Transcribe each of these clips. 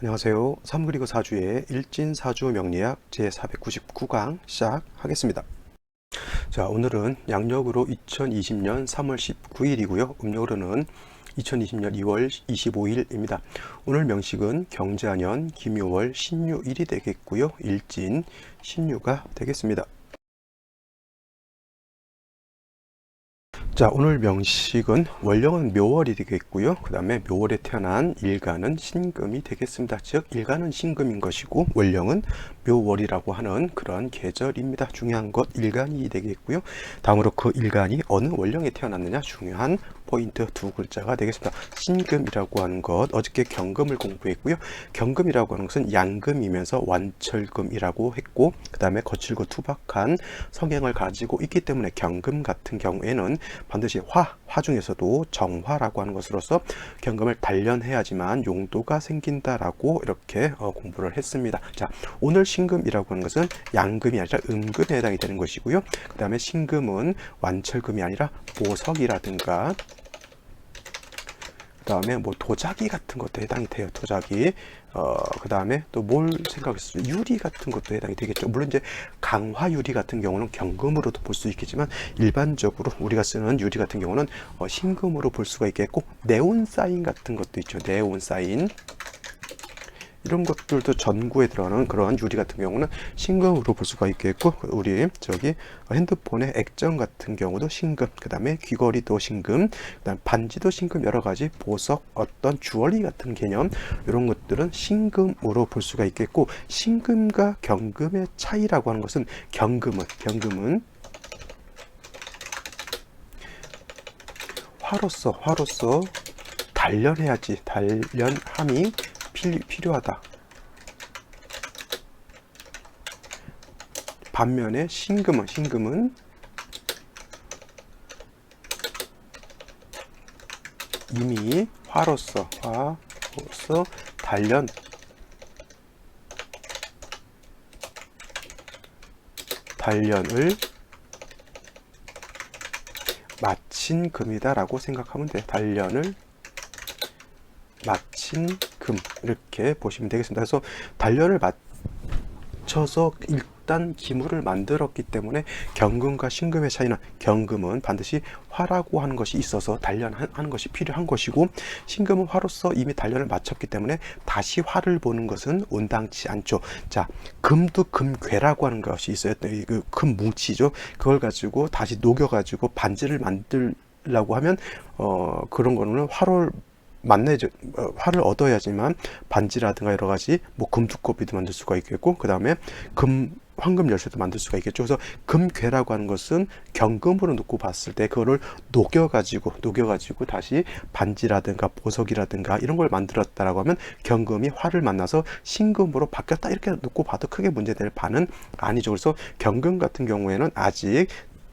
안녕하세요. 3 그리고 4주의 일진사주 명리학 제499강 시작하겠습니다. 자, 오늘은 양력으로 2020년 3월 19일이고요. 음력으로는 2020년 2월 25일입니다. 오늘 명식은 경자년 김유월 신유일이 되겠고요. 일진 신유가 되겠습니다. 자, 오늘 명식은 월령은 묘월이 되겠고요. 그 다음에 묘월에 태어난 일간은 신금이 되겠습니다. 즉 일간은 신금인 것이고 월령은 묘월이라고 하는 그런 계절입니다. 중요한 것 일간이 되겠고요. 다음으로 그 일간이 어느 월령에 태어났느냐 중요한 포인트 두 글자가 되겠습니다. 신금이라고 하는 것, 어저께 경금을 공부했고요. 경금이라고 하는 것은 양금이면서 완철금이라고 했고, 그 다음에 거칠고 투박한 성향을 가지고 있기 때문에 경금 같은 경우에는 반드시 화 중에서도 정화라고 하는 것으로서 경금을 단련해야지만 용도가 생긴다라고 이렇게 공부를 했습니다. 자, 오늘 신금이라고 하는 것은 양금이 아니라 음금에 해당이 되는 것이고요. 그 다음에 신금은 완철금이 아니라 보석이라든가 그 다음에 뭐 도자기 같은 것도 해당이 돼요. 도자기. 그 다음에 또 뭘 생각했어요? 유리 같은 것도 해당이 되겠죠. 물론 이제 강화 유리 같은 경우는 경금으로도 볼 수 있겠지만 일반적으로 우리가 쓰는 유리 같은 경우는 신금으로 볼 수가 있겠고, 네온사인 같은 것도 있죠. 네온사인. 이런 것들도 전구에 들어가는 그런 유리 같은 경우는 신금으로 볼 수가 있겠고, 우리 저기 핸드폰의 액정 같은 경우도 신금, 그 다음에 귀걸이도 신금, 그 다음 반지도 신금, 여러 가지 보석, 어떤 주얼리 같은 개념, 이런 것들은 신금으로 볼 수가 있겠고, 신금과 경금의 차이라고 하는 것은 경금은 화로서 단련해야지, 단련함이 필요하다. 반면에 신금은 이미 화로서 단련을 마친 금이다라고 생각하면 돼요. 단련을 마친 금, 이렇게 보시면 되겠습니다. 그래서 단련을 맞춰서 일단 기물을 만들었기 때문에 경금과 신금의 차이는, 경금은 반드시 화라고 하는 것이 있어서 단련하는 것이 필요한 것이고, 신금은 화로서 이미 단련을 마쳤기 때문에 다시 화를 보는 것은 온당치 않죠. 자, 금도 금괴라고 하는 것이 있어요. 그 금 뭉치죠. 그걸 가지고 다시 녹여가지고 반지를 만들려고 하면 그런 거는 화를 얻어야지만 반지라든가 여러 가지 뭐 금두꺼비도 만들 수가 있겠고, 그 다음에 황금 열쇠도 만들 수가 있겠죠. 그래서 금괴라고 하는 것은 경금으로 놓고 봤을 때 그거를 녹여가지고 다시 반지라든가 보석이라든가 이런 걸 만들었다라고 하면 경금이 화를 만나서 신금으로 바뀌었다, 이렇게 놓고 봐도 크게 문제될 바는 아니죠. 그래서 경금 같은 경우에는 아직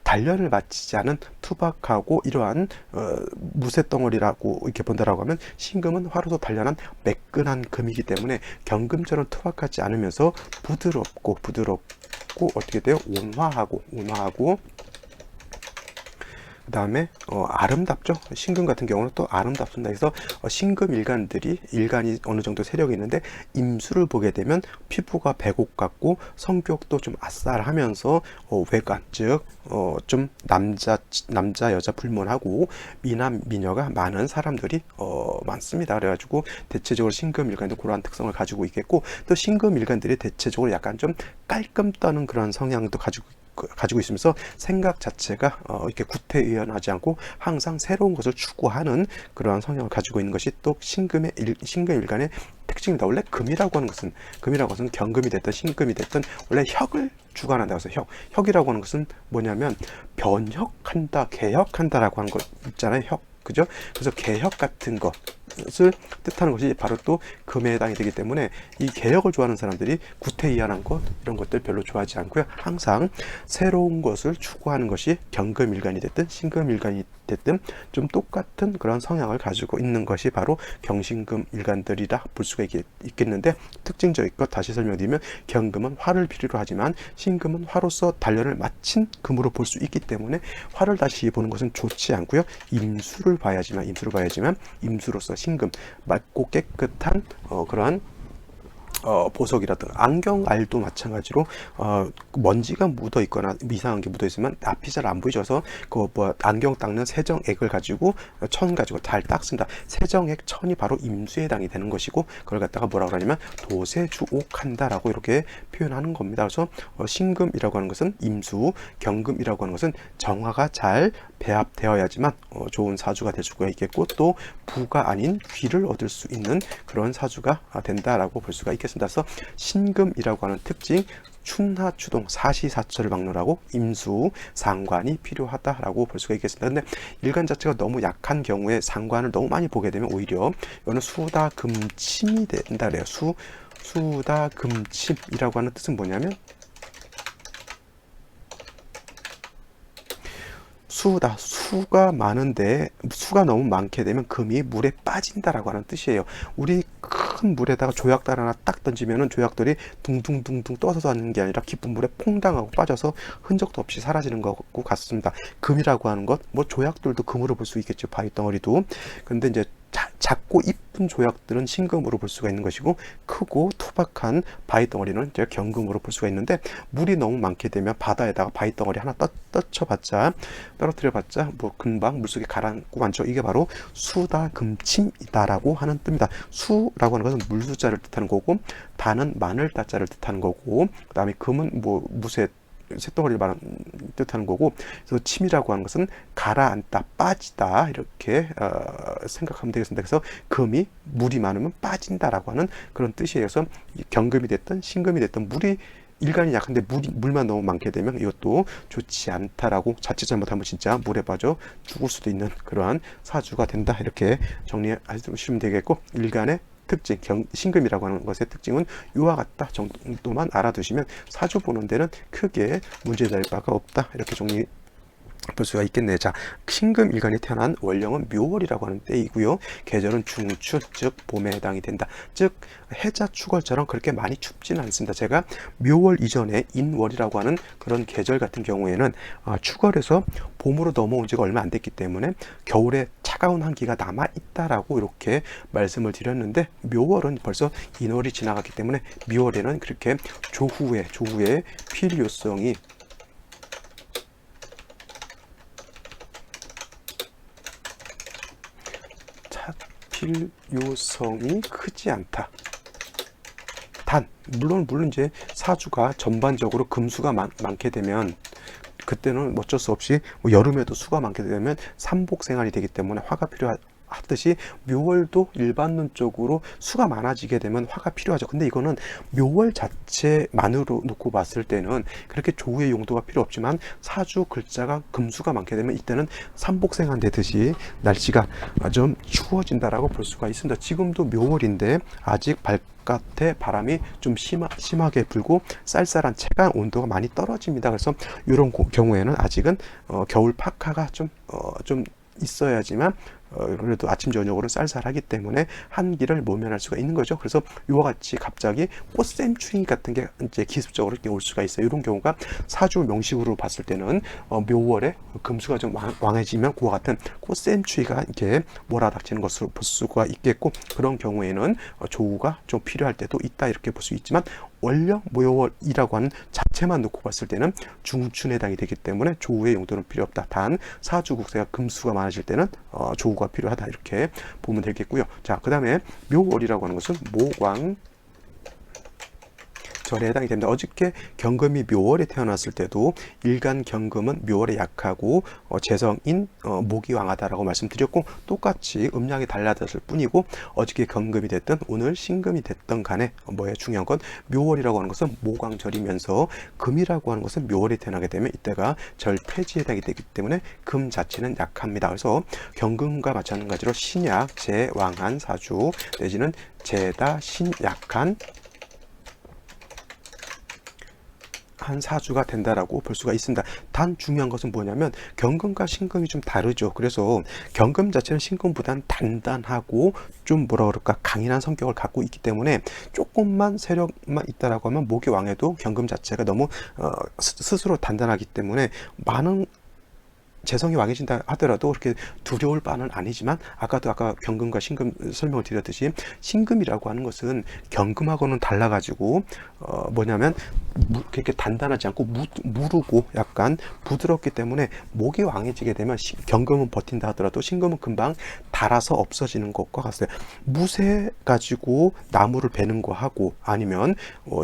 단련을 마치지 않은 투박하고 이러한 무쇠덩어리라고 이렇게 본다라고 하면, 신금은 화로서 단련한 매끈한 금이기 때문에 경금처럼 투박하지 않으면서 부드럽고 어떻게 돼요? 온화하고 그 다음에 아름답죠. 신금 같은 경우는 또 아름답습니다. 그래서 신금 일간이 어느 정도 세력이 있는데 임수를 보게 되면 피부가 백옥 같고 성격도 좀 아싸하면서 외관, 즉 좀 남자 여자 불문하고 미남 미녀가 많은 사람들이 많습니다. 그래가지고 대체적으로 신금 일간도 그러한 특성을 가지고 있겠고, 또 신금 일간들이 대체적으로 약간 좀 깔끔 떠는 그런 성향도 가지고 있으면서 생각 자체가 이렇게 구태의연하지 않고 항상 새로운 것을 추구하는 그러한 성향을 가지고 있는 것이 또 신금 일간의 특징입니다. 원래 금이라고 하는 것은 경금이 됐든 신금이 됐든 원래 혁을 주관한다고 해서 혁이라고 하는 것은 뭐냐면 변혁한다, 개혁한다라고 하는 것 있잖아요. 그죠? 그래서 개혁 같은 것을 뜻하는 것이 바로 또 금에 해당이 되기 때문에 이 개혁을 좋아하는 사람들이 구태의연한 것, 이런 것들 별로 좋아하지 않고요. 항상 새로운 것을 추구하는 것이 경금일간이 됐든 신금일간이 됐든 좀 똑같은 그런 성향을 가지고 있는 것이 바로 경신금 일간들이라 볼 수가 있겠는데, 특징적인 것 다시 설명드리면, 경금은 화를 필요로 하지만 신금은 화로서 단련을 마친 금으로 볼 수 있기 때문에 화를 다시 보는 것은 좋지 않고요. 임수를 봐야지만 임수로서 신금, 맑고 깨끗한 그러한 보석이라든가 안경알도 마찬가지로 먼지가 묻어 있거나 이상한 게 묻어 있으면 앞이 잘 안 보이셔서 그 뭐 안경 닦는 세정액을 가지고 천 가지고 잘 닦습니다. 세정액 천이 바로 임수에 해당이 되는 것이고, 그걸 갖다가 뭐라고 하냐면 도세주옥한다라고 이렇게 표현하는 겁니다. 그래서 신금이라고 하는 것은 임수, 경금이라고 하는 것은 정화가 잘 배합되어야지만 좋은 사주가 될 수가 있겠고, 또 부가 아닌 귀를 얻을 수 있는 그런 사주가 된다라고 볼 수가 있겠습니다. 그래서 신금이라고 하는 특징, 춘하추동 사시사철을 막론하고 임수, 상관이 필요하다라고 볼 수가 있겠습니다. 근데 일간 자체가 너무 약한 경우에 상관을 너무 많이 보게 되면 오히려 이거는 수다금침이 된다 그래요. 수다금침이라고 하는 뜻은 뭐냐면, 수가 많은데 수가 너무 많게 되면 금이 물에 빠진다라고 하는 뜻이에요. 우리 큰 물에다가 조약돌 하나 딱 던지면은 조약돌이 둥둥둥둥 떠서 하는 게 아니라 깊은 물에 퐁당하고 빠져서 흔적도 없이 사라지는 것과 같습니다. 금이라고 하는 것, 뭐 조약돌도 금으로 볼 수 있겠죠. 바위 덩어리도. 근데 이제 작고 이쁜 조약들은 신금으로 볼 수가 있는 것이고, 크고 투박한 바위 덩어리는 이제 경금으로 볼 수가 있는데, 물이 너무 많게 되면 바다에다가 바위 덩어리 하나 떨어뜨려봤자 뭐 금방 물속에 가라앉고 많죠. 이게 바로 수다금침이다라고 하는 뜻입니다. 수라고 하는 것은 물수자를 뜻하는 거고, 다는 마늘 따자를 뜻하는 거고, 그 다음에 금은 뭐 무쇠 쇳덩어리를 뜻하는 거고, 그래서 침이라고 하는 것은 가라앉다, 빠지다 이렇게 생각하면 되겠습니다. 그래서 금이 물이 많으면 빠진다라고 하는 그런 뜻이에요. 그래서 경금이 됐든 신금이 됐든 물이 일간이 약한데 물만 너무 많게 되면 이것도 좋지 않다라고, 자칫 잘못하면 진짜 물에 빠져 죽을 수도 있는 그러한 사주가 된다, 이렇게 정리하시면 되겠고, 일간의 특징, 신금이라고 하는 것의 특징은 이와 같다 정도만 알아두시면 사주 보는 데는 크게 문제될 바가 없다, 이렇게 정리 볼 수가 있겠네요. 자, 신금 일간이 태어난 월령은 묘월이라고 하는 때이고요. 계절은 중추, 즉 봄에 해당이 된다. 즉 해자 축월처럼 그렇게 많이 춥지는 않습니다. 제가 묘월 이전에 인월이라고 하는 그런 계절 같은 경우에는 축월에서 봄으로 넘어온 지가 얼마 안 됐기 때문에 겨울에 차가운 한기가 남아 있다라고 이렇게 말씀을 드렸는데, 묘월은 벌써 인월이 지나갔기 때문에 묘월에는 그렇게 조후의 필요성이 필요성이 크지 않다. 단 물론 이제 사주가 전반적으로 금수가 많게 되면, 그때는 어쩔 수 없이 뭐 여름에도 수가 많게 되면 삼복 생활이 되기 때문에 화가 필요하듯이 묘월도 일반론적으로 수가 많아지게 되면 화가 필요하죠. 근데 이거는 묘월 자체만으로 놓고 봤을 때는 그렇게 조우의 용도가 필요 없지만, 사주 글자가 금수가 많게 되면 이때는 삼복생활 되듯이 날씨가 좀 추워진다라고 볼 수가 있습니다. 지금도 묘월인데 아직 바깥에 바람이 좀 심하게 불고 쌀쌀한 체감 온도가 많이 떨어집니다. 그래서 이런 경우에는 아직은 겨울 파카가 좀 있어야지만 그래도 아침 저녁으로 쌀쌀하기 때문에 한기를 모면할 수가 있는 거죠. 그래서 이와 같이 갑자기 꽃샘추위 같은 게 이제 기습적으로 올 수가 있어요. 이런 경우가 사주 명식으로 봤을 때는 묘월에 금수가 좀 왕해지면 그와 같은 꽃샘추위가 이렇게 몰아닥치는 것으로 볼 수가 있겠고, 그런 경우에는 조우가 좀 필요할 때도 있다, 이렇게 볼 수 있지만, 월령 묘월이라고 하는 자체만 놓고 봤을 때는 중춘에 해당이 되기 때문에 조우의 용도는 필요 없다. 단 사주 국세가 금수가 많아질 때는 조우가 필요하다, 이렇게 보면 되겠고요. 자, 그 다음에 묘월이라고 하는 것은 모광 절에 해당이 됩니다. 어저께 경금이 묘월에 태어났을 때도 일간 경금은 묘월에 약하고 재성인 목이 왕하다라고 말씀드렸고, 똑같이 음양이 달라졌을 뿐이고, 어저께 경금이 됐든 오늘 신금이 됐든 간에 중요한 건 묘월이라고 하는 것은 모광절이면서, 금이라고 하는 것은 묘월에 태어나게 되면 이때가 절폐지에 해당이 되기 때문에 금 자체는 약합니다. 그래서 경금과 마찬가지로 신약, 재왕한 사주 내지는 재다 신약한 한 사주가 된다라고 볼 수가 있습니다. 단 중요한 것은 뭐냐면 경금과 신금이 좀 다르죠. 그래서 경금 자체는 신금보다는 단단하고 좀 강인한 성격을 갖고 있기 때문에 조금만 세력만 있다라고 하면 목이 왕해도 경금 자체가 너무 스스로 단단하기 때문에 많은 재성이 왕해진다 하더라도 그렇게 두려울 바는 아니지만 아까 경금과 신금 설명을 드렸듯이 신금이라고 하는 것은 경금하고는 달라가지고 뭐냐면 그렇게 단단하지 않고 무르고 약간 부드럽기 때문에 목이 왕해지게 되면 경금은 버틴다 하더라도 신금은 금방 닳아서 없어지는 것과 같아요. 무쇠 가지고 나무를 베는 거 하고 아니면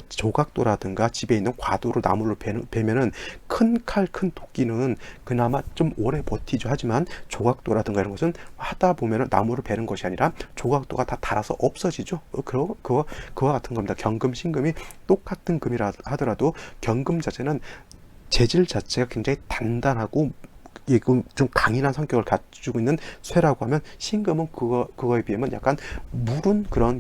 조각도라든가 집에 있는 과도로 나무를 베면은 큰 칼, 큰 도끼는 그나마 좀 오래 버티죠. 하지만 조각도라든가 이런 것은 하다 보면은 나무를 베는 것이 아니라 조각도가 다 닳아서 없어지죠. 그와 같은 겁니다. 경금, 신금이 똑같은 금이라 하더라도 경금 자체는 재질 자체가 굉장히 단단하고 좀 강인한 성격을 가지고 있는 쇠라고 하면 신금은 그거에 비하면 약간 무른 그런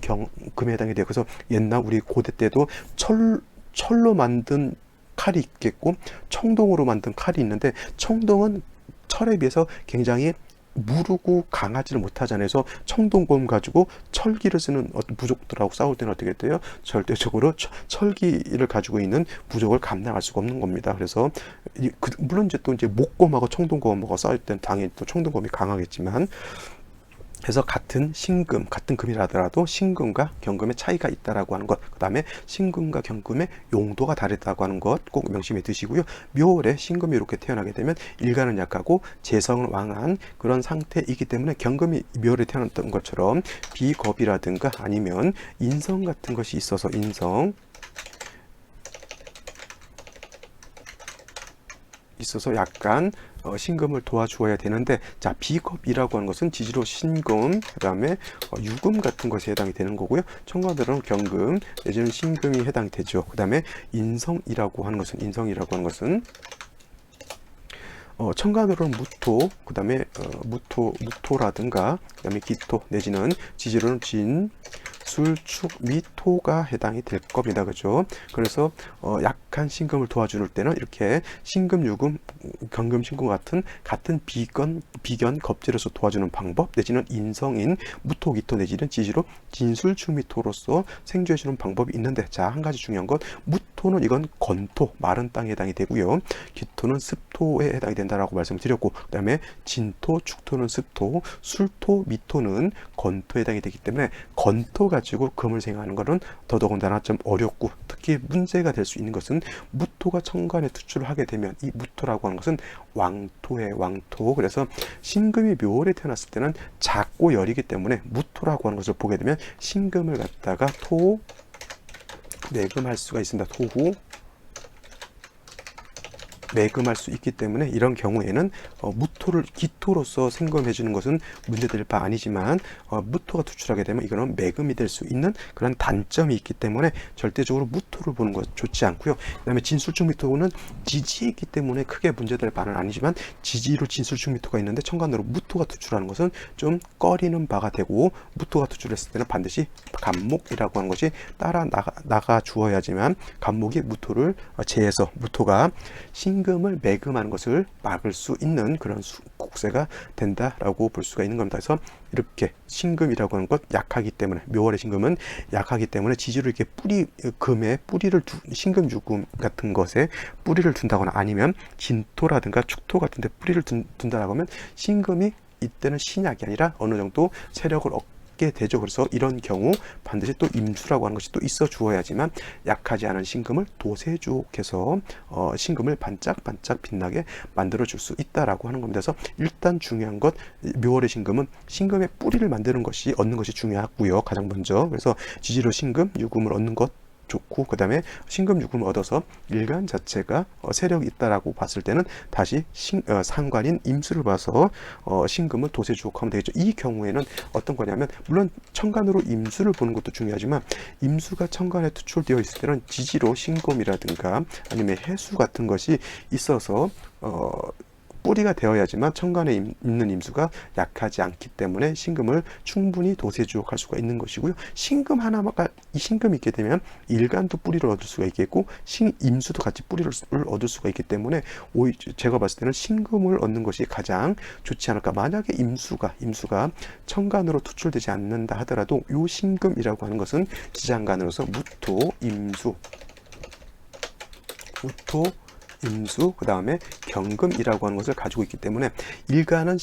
금에 해당이 돼요. 그래서 옛날 우리 고대 때도 철로 만든 칼이 있겠고 청동으로 만든 칼이 있는데 청동은 철에 비해서 굉장히 무르고 강하지를 못하잖아요. 그래서 청동검 가지고 철기를 쓰는 어떤 부족들하고 싸울 때는 어떻게 돼요? 절대적으로 철기를 가지고 있는 부족을 감당할 수가 없는 겁니다. 그래서 물론 이제 또 이제 목검하고 청동검하고 싸울 때는 당연히 또 청동검이 강하겠지만, 그래서 같은 금이라 하더라도 신금과 경금의 차이가 있다라고 하는 것, 그 다음에 신금과 경금의 용도가 다르다고 하는 것 꼭 명심해 두시고요. 묘월에 신금이 이렇게 태어나게 되면 일간은 약하고 재성은 왕한 그런 상태이기 때문에 경금이 묘월에 태어났던 것처럼 비겁이라든가 아니면 인성 같은 것이 있어서 약간 신금을 도와주어야 되는데, 자, 비겁이라고 하는 것은 지지로 신금, 그 다음에 유금 같은 것에 해당이 되는 거고요. 청가들은 경금 내지는 신금이 해당이 되죠. 그 다음에 인성이라고 하는 것은 청간으로는 무토, 그 다음에 무토라든가, 그 다음에 기토 내지는 지지로는 진, 술, 축, 미토가 해당이 될 겁니다. 그죠? 그래서 약한 신금을 도와줄 때는 이렇게 신금, 유금, 경금, 신금 같은 비견 겁재로서 도와주는 방법, 내지는 인성인 무토, 기토 내지는 지지로 진술, 축, 미토로서 생주해주는 방법이 있는데, 자, 한 가지 중요한 것, 무토는 이건 건토, 마른 땅에 해당이 되고요. 기토는 습토에 해당이 된다라고 말씀을 드렸고, 그 다음에 진토, 축토는 습토, 술토, 미토는 건토에 해당이 되기 때문에 건토 가지고 금을 생각하는 것은 더더군다나 좀 어렵고, 특히 문제가 될 수 있는 것은 무토가 천간에 투출을 하게 되면 이 무토라고 하는 것은 왕토의 왕토. 그래서 신금이 묘월에 태어났을 때는 작고 열이기 때문에 무토라고 하는 것을 보게 되면 신금을 갖다가 매금할 수가 있습니다. 토후 매금할 수 있기 때문에 이런 경우에는 무토를 기토로서 생금해 주는 것은 문제될 바 아니지만, 무토가 투출하게 되면 이거는 매금이 될 수 있는 그런 단점이 있기 때문에 절대적으로 무토를 보는 것 좋지 않고요. 그 다음에 진술축 미토는 지지에 있기 때문에 크게 문제될 바는 아니지만, 지지로 진술축 미토가 있는데 천간으로 무토가 투출하는 것은 좀 꺼리는 바가 되고, 무토가 투출했을 때는 반드시 간목이라고 하는 것이 따라 나가 주어야지만 간목이 무토를 제해서 무토가 신금을 매금하는 것을 막을 수 있는 그런 국세가 된다라고 볼 수가 있는 겁니다. 그래서 이렇게 신금이라고 하는 것 약하기 때문에, 묘월의 신금은 약하기 때문에 지지로 이렇게 금에 뿌리를 신금 유금 같은 것에 뿌리를 둔다거나 아니면 진토라든가 축토 같은 데 뿌리를 둔다라고 하면 신금이 이때는 신약이 아니라 어느 정도 세력을 얻게 되죠. 그래서 이런 경우 반드시 또 임수라고 하는 것이 또 있어 주어야지만 약하지 않은 신금을 도세주옥해서 신금을 반짝반짝 빛나게 만들어 줄 수 있다라고 하는 겁니다. 그래서 일단 중요한 것, 묘월의 신금은 신금의 뿌리를 만드는 것이 얻는 것이 중요하고요. 가장 먼저. 그래서 지지로 신금, 유금을 얻는 것 좋고, 그 다음에 신금 유금을 얻어서 일간 자체가 세력이 있다라고 봤을 때는 다시 상관인 임수를 봐서 신금을 도세주옥하면 되겠죠. 이 경우에는 어떤 거냐면, 물론 천간으로 임수를 보는 것도 중요하지만 임수가 천간에 투출되어 있을 때는 지지로 신금이라든가 아니면 해수 같은 것이 있어서 뿌리가 되어야지만 천간에 있는 임수가 약하지 않기 때문에 신금을 충분히 도세주옥할 수가 있는 것이고요. 신금 하나가 신금이 있게 되면 일간도 뿌리를 얻을 수가 있겠고 임수도 같이 뿌리를 얻을 수가 있기 때문에 제가 봤을 때는 신금을 얻는 것이 가장 좋지 않을까. 만약에 임수가 천간으로 투출되지 않는다 하더라도 요 신금이라고 하는 것은 지장간으로서 무토, 임수, 그 다음에 경금이라고 하는 것을 가지고 있기 때문에 일간은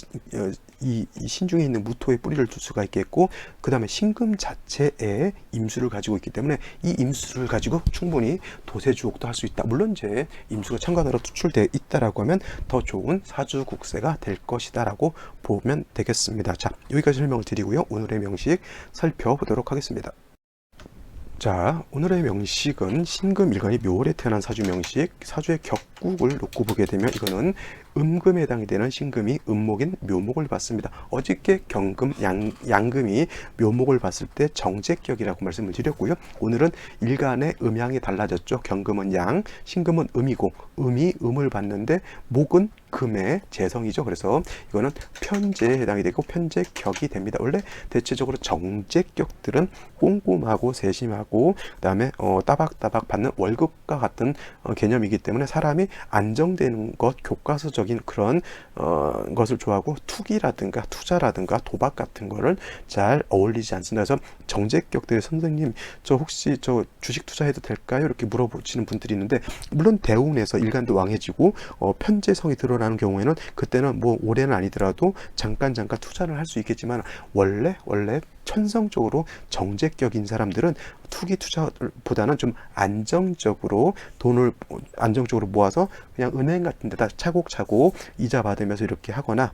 이 신중에 있는 무토의 뿌리를 둘 수가 있겠고, 그 다음에 신금 자체에 임수를 가지고 있기 때문에 이 임수를 가지고 충분히 도세주옥도 할 수 있다. 물론 이제 임수가 천간으로 투출되어 있다라고 하면 더 좋은 사주국세가 될 것이다라고 보면 되겠습니다. 자, 여기까지 설명을 드리고요. 오늘의 명식 살펴보도록 하겠습니다. 자, 오늘의 명식은 신금일간이 묘월에 태어난 사주 명식, 사주의 격국을 놓고 보게 되면 이거는 음금에 해당이 되는 신금이 음목인 묘목을 봤습니다. 어저께 경금, 양금이 묘목을 봤을 때 정제격이라고 말씀을 드렸고요. 오늘은 일간의 음양이 달라졌죠. 경금은 양, 신금은 음이고, 음이 음을 봤는데 목은 금의 재성이죠. 그래서 이거는 편제에 해당이 되고 편제격이 됩니다. 원래 대체적으로 정제격들은 꼼꼼하고 세심하고 그다음에 따박따박 받는 월급과 같은 개념이기 때문에 사람이 안정되는 것, 교과서적인 그런 것을 좋아하고 투기라든가 투자라든가 도박 같은 거를 잘 어울리지 않습니다. 그래서 정제격들의 선생님, 저 혹시 저 주식 투자해도 될까요? 이렇게 물어보시는 분들이 있는데, 물론 대운에서 일간도 왕해지고 편제성이 드러나는 경우에는 그때는 뭐 올해는 아니더라도 잠깐 투자를 할 수 있겠지만, 원래 천성적으로 정제격인 사람들은 투기 투자보다는 좀 안정적으로 돈을 안정적으로 모아서 그냥 은행 같은 데다 차곡차곡 이자 받으면서 이렇게 하거나,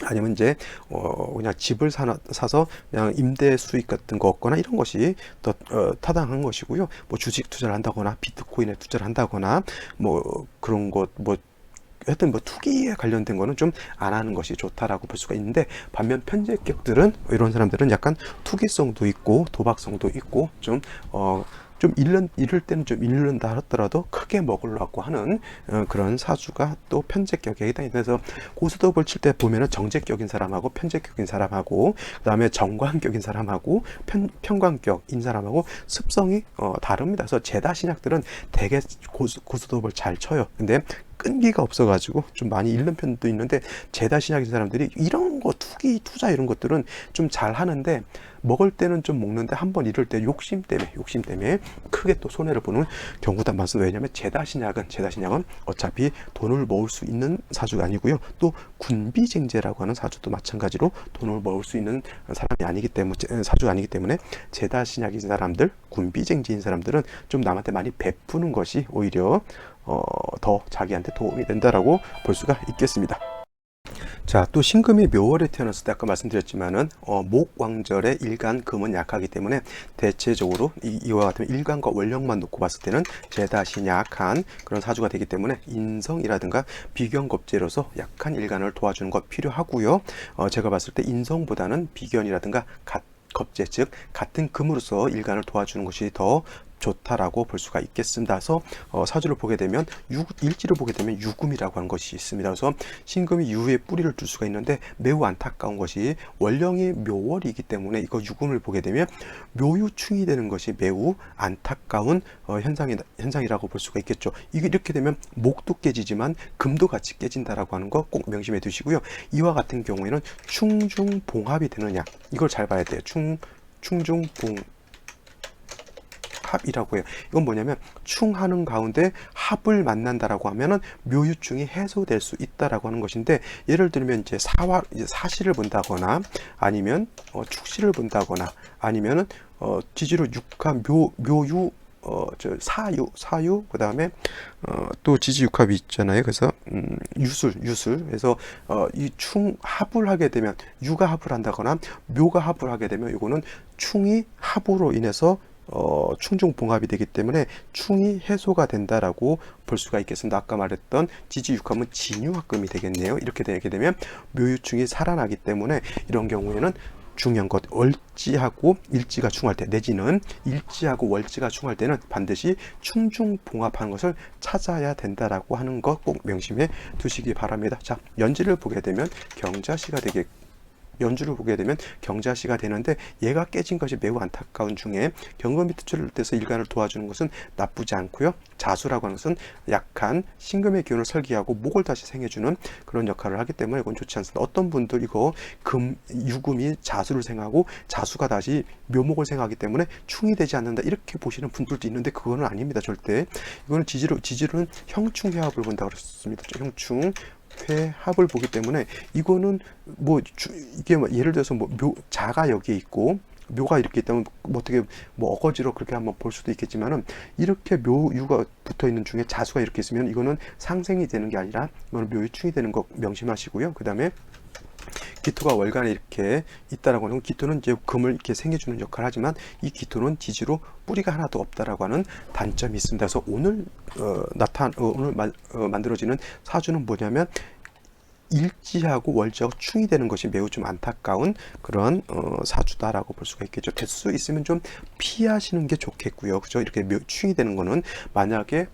아니면 이제 그냥 집을 사서 그냥 임대 수익 같은 거 얻거나, 이런 것이 더 타당한 것이고요. 뭐 주식 투자를 한다거나 비트코인에 투자를 한다거나 뭐 그런 것, 뭐 하여튼 뭐 투기에 관련된 거는 좀 안 하는 것이 좋다라고 볼 수가 있는데, 반면 편제격들은, 이런 사람들은 약간 투기성도 있고 도박성도 있고 좀 잃을 때는 좀 잃는다 하더라도 크게 먹으려고 하는 그런 사주가 또 편제격에 해당이 돼서, 고스톱을 칠 때 보면은 정제격인 사람하고 편제격인 사람하고 그다음에 정관격인 사람하고 편관격인 사람하고 습성이 다릅니다. 그래서 제다신약들은 되게 고스톱을 잘 쳐요. 근데 끈기가 없어가지고 좀 많이 잃는 편도 있는데, 제다신약인 사람들이 이런 거 투기 투자 이런 것들은 좀 잘 하는데, 먹을 때는 좀 먹는데 한번 잃을 때 욕심 때문에 크게 또 손해를 보는 경우가 많습니다. 왜냐하면 제다신약은 어차피 돈을 모을 수 있는 사주가 아니고요. 또 군비쟁제라고 하는 사주도 마찬가지로 돈을 모을 수 있는 사주가 아니기 때문에 제다신약인 사람들, 군비쟁제인 사람들은 좀 남한테 많이 베푸는 것이 오히려 더 자기한테 도움이 된다라고 볼 수가 있겠습니다. 자, 또 신금이 묘월에 태어났을 때 아까 말씀드렸지만은 목왕절에 일간 금은 약하기 때문에 대체적으로 이와 같은 일간과 원령만 놓고 봤을 때는 제다신 약한 그런 사주가 되기 때문에 인성이라든가 비견겁제로서 약한 일간을 도와주는 것 필요하고요. 제가 봤을 때 인성보다는 비견이라든가 겁제, 즉 같은 금으로서 일간을 도와주는 것이 더 좋다라고 볼 수가 있겠습니다. 그래서 사주를 보게 되면 일지를 보게 되면 유금이라고 하는 것이 있습니다. 그래서 신금이 유에 뿌리를 둘 수가 있는데, 매우 안타까운 것이 원령이 묘월이기 때문에 이거 유금을 보게 되면 묘유충이 되는 것이 매우 안타까운 현상이라고 볼 수가 있겠죠. 이게 이렇게 되면 목도 깨지지만 금도 같이 깨진다라고 하는 거 꼭 명심해 두시고요. 이와 같은 경우에는 충중봉합이 되느냐, 이걸 잘 봐야 돼요. 충중봉 합이라고 해요. 이건 뭐냐면 충하는 가운데 합을 만난다라고 하면은 묘유충이 해소될 수 있다라고 하는 것인데, 예를 들면 이제 사시를 본다거나 아니면 축시를 본다거나 아니면은 지지로 육합 묘유 사유 그다음에 또 지지육합이 있잖아요. 그래서 유술 그래서 이 충 합을 하게 되면, 유가 합을 한다거나 묘가 합을 하게 되면 이거는 충이 합으로 인해서 충중봉합이 되기 때문에 충이 해소가 된다라고 볼 수가 있겠습니다. 아까 말했던 지지육합은 진유합금이 되겠네요. 이렇게 되게 되면 묘유충이 살아나기 때문에 이런 경우에는 중요한 것, 월지하고 일지가 충할 때, 내지는 일지하고 월지가 충할 때는 반드시 충중봉합하는 것을 찾아야 된다라고 하는 것 꼭 명심해 두시기 바랍니다. 자, 연지를 보게 되면 경자시가 되겠 연주를 보게 되면 경자시가 되는데 얘가 깨진 것이 매우 안타까운 중에 경금이 투출돼서 일간을 도와주는 것은 나쁘지 않고요. 자수라고 하는 것은 약한 신금의 기운을 설기하고 목을 다시 생해주는 그런 역할을 하기 때문에 이건 좋지 않습니다. 어떤 분들 이거 유금이 자수를 생하고 자수가 다시 묘목을 생하기 때문에 충이 되지 않는다 이렇게 보시는 분들도 있는데 그거는 아닙니다. 절대. 이거는 지지로는 형충회합을 본다고 그랬습니다. 형충 회합을 보기 때문에 이거는 이게 예를 들어서 자가 여기에 있고 묘가 이렇게 있다면 어떻게 어거지로 그렇게 한번 볼 수도 있겠지만은 이렇게 묘유가 붙어 있는 중에 자수가 이렇게 있으면 이거는 상생이 되는 게 아니라 이거는 묘유충이 되는 거 명심하시고요. 그 다음에 기토가 월간에 이렇게 있다라고 하는 기토는 이제 금을 이렇게 생겨주는 역할을 하지만 이 기토는 지지로 뿌리가 하나도 없다라고 하는 단점이 있습니다. 그래서 오늘 만들어지는 사주는 뭐냐면 일지하고 월지하고 충이 되는 것이 매우 좀 안타까운 그런 사주다라고 볼 수가 있겠죠. 될 수 있으면 좀 피하시는 게 좋겠고요. 그죠? 이렇게 충이 되는 거는 만약에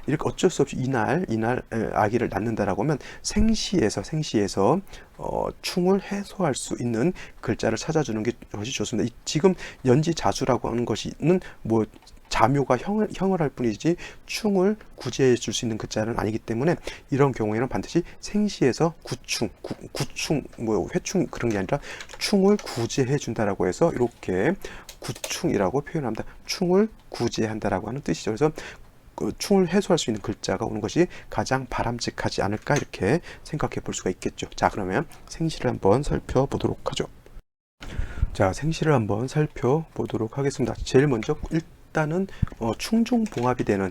이렇게 어쩔 수 없이 이날 아기를 낳는다라고 하면 생시에서 충을 해소할 수 있는 글자를 찾아주는 것이 좋습니다. 지금 연지자수라고 하는 것은 자묘가 형을 할 뿐이지 충을 구제해 줄 수 있는 글자는 아니기 때문에 이런 경우에는 반드시 생시에서 구충 회충 그런 게 아니라 충을 구제해 준다라고 해서 이렇게 구충이라고 표현합니다. 충을 구제한다라고 하는 뜻이죠. 그래서 충을 해소할 수 있는 글자가 오는 것이 가장 바람직하지 않을까 이렇게 생각해 볼 수가 있겠죠. 자, 그러면 생시를 한번 살펴보도록 하죠. 자, 생시를 한번 살펴보도록 하겠습니다. 제일 먼저 일단은 충중봉합이 되는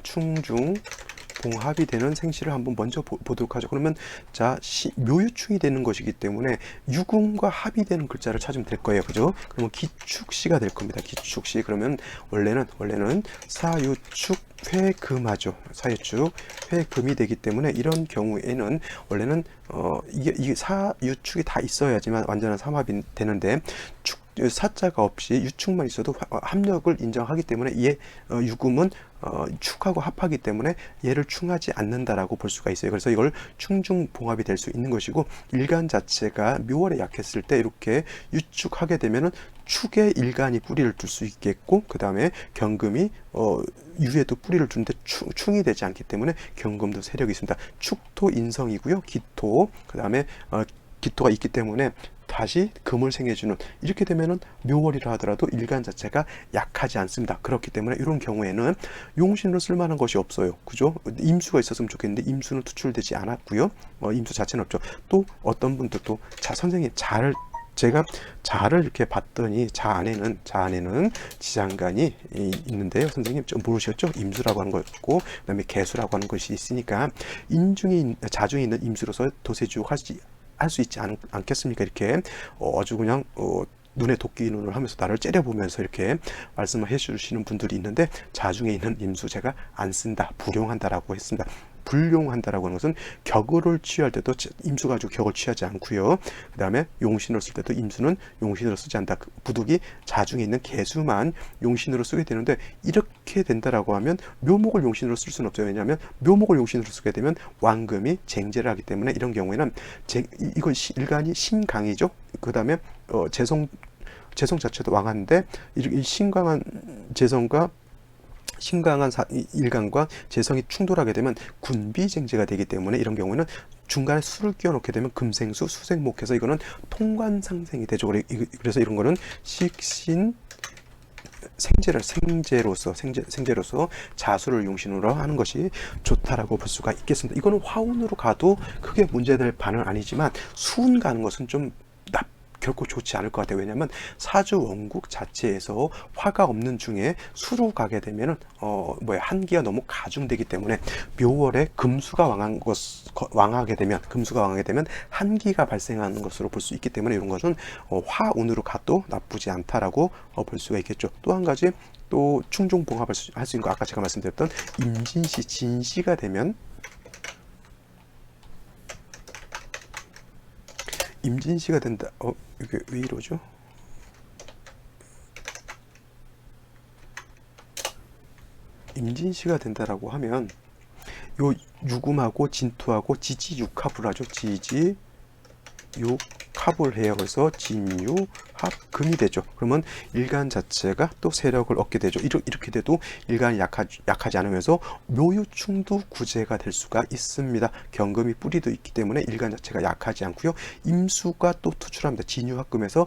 생시를 한번 먼저 보도록 하죠. 그러면 자, 묘유충이 되는 것이기 때문에 유금과 합이 되는 글자를 찾으면 될 거예요. 그죠? 그러면 기축시가 될 겁니다. 기축시. 그러면 원래는 사유축 회금하죠. 사유축 회금이 되기 때문에 이런 경우에는 원래는 이게 사유축이 다 있어야지만 완전한 삼합이 되는데 사자가 없이 유축만 있어도 합력을 인정하기 때문에 유금은 축하고 합하기 때문에 얘를 충하지 않는다라고 볼 수가 있어요. 그래서 이걸 충중봉합이 될 수 있는 것이고 일간 자체가 묘월에 약했을 때 이렇게 유축하게 되면은 축에 일간이 뿌리를 둘 수 있겠고 그 다음에 경금이 유에도 뿌리를 두는데 충이 되지 않기 때문에 경금도 세력이 있습니다. 축토 인성이고요. 기토 그 다음에 기토가 있기 때문에 다시 금을 생해주는 이렇게 되면은 묘월이라 하더라도 일간 자체가 약하지 않습니다. 그렇기 때문에 이런 경우에는 용신으로 쓸만한 것이 없어요. 그죠? 임수가 있었으면 좋겠는데 임수는 투출되지 않았고요. 임수 자체는 없죠. 또 어떤 분들도 선생님 제가 자를 이렇게 봤더니 자 안에는 지장간이 있는데요. 선생님 좀 모르셨죠? 임수라고 하는 거 있고 그다음에 개수라고 하는 것이 있으니까 자중에 있는 임수로서 도세주옥 할 수 있지 않겠습니까? 이렇게 아주 그냥 눈에 도끼 눈을 하면서 나를 째려보면서 이렇게 말씀을 해주시는 분들이 있는데 자중에 있는 임수 제가 안 쓴다, 불용한다라고 했습니다. 불용한다라고 하는 것은 격을 취할 때도 임수 가지고 격을 취하지 않고요. 그 다음에 용신으로 쓸 때도 임수는 용신으로 쓰지 않는다. 부득이 자중에 있는 개수만 용신으로 쓰게 되는데 이렇게 된다라고 하면 묘목을 용신으로 쓸 수는 없죠. 왜냐하면 묘목을 용신으로 쓰게 되면 왕금이 쟁제를 하기 때문에 이런 경우에는 이건 일간이 신강이죠. 그 다음에 재성 자체도 왕한데 이 신강한 재성과 신강한 일간과 재성이 충돌하게 되면 군비쟁제가 되기 때문에 이런 경우는 중간에 수를 끼워 넣게 되면 금생수 수생목해서 이거는 통관상생이 되죠. 그래서 이런 거는 식신 생제로서 자수를 용신으로 하는 것이 좋다라고 볼 수가 있겠습니다. 이거는 화운으로 가도 크게 문제될 바는 아니지만 수운 가는 것은 좀 결코 좋지 않을 것 같아요. 왜냐하면 사주 원국 자체에서 화가 없는 중에 수로 가게 되면은 한기가 너무 가중되기 때문에 묘월에 금수가 왕하게 되면 한기가 발생하는 것으로 볼 수 있기 때문에 이런 것은 화운으로 가도 나쁘지 않다라고 볼 수가 있겠죠. 또 한 가지 또 충중봉합을 할 수 있는 거 아까 제가 말씀드렸던 임진시 진시가 되면 임진시가 된다. 이게 왜 이러죠? 임진시가 된다라고 하면 요 유금하고 진토하고 지지육합을 하죠. 지지육합 합을 해요. 그래서 진유, 합, 금이 되죠. 그러면 일간 자체가 또 세력을 얻게 되죠. 이렇게 돼도 일간이 약하지 않으면서 묘유충도 구제가 될 수가 있습니다. 경금이 뿌리도 있기 때문에 일간 자체가 약하지 않고요. 임수가 또 투출합니다. 진유합금에서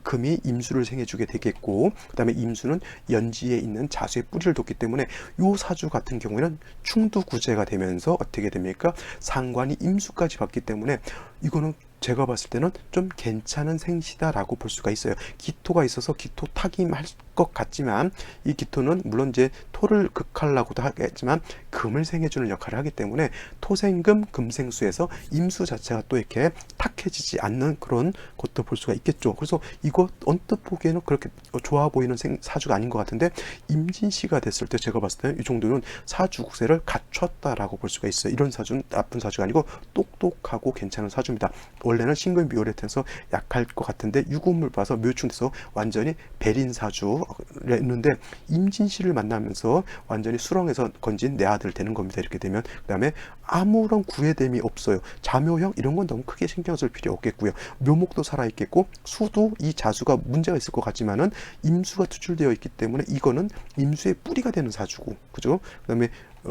금이 임수를 생해주게 되겠고, 그 다음에 임수는 연지에 있는 자수의 뿌리를 뒀기 때문에 요 사주 같은 경우에는 충두 구제가 되면서 어떻게 됩니까? 상관이 임수까지 받기 때문에 이거는 제가 봤을 때는 좀 괜찮은 생시다라고 볼 수가 있어요. 기토가 있어서 기토 타김할 것 같지만 이 기토는 물론 이제 토를 극하려고도 하겠지만 금을 생해주는 역할을 하기 때문에 토생금 금생수에서 임수 자체가 또 이렇게 탁해지지 않는 그런 것도 볼 수가 있겠죠. 그래서 이거 언뜻 보기에는 그렇게 좋아 보이는 사주가 아닌 것 같은데 임진시가 됐을 때 제가 봤을 때는 이 정도는 사주국세를 갖췄다라고 볼 수가 있어요. 이런 사주는 나쁜 사주가 아니고 똑똑하고 괜찮은 사주입니다. 원래는 신금 묘래해서 약할 것 같은데 유금을 봐서 묘충돼서 완전히 배린사주랬는데 임진시를 만나면서 완전히 수렁에서 건진 내 아들 되는 겁니다. 이렇게 되면 그 다음에 아무런 구애됨이 없어요. 자묘형 이런 건 너무 크게 신경 쓸 필요 없겠고요. 묘목도 살아있겠고 수도 이 자수가 문제가 있을 것 같지만은 임수가 투출되어 있기 때문에 이거는 임수의 뿌리가 되는 사주고, 그죠? 그 다음에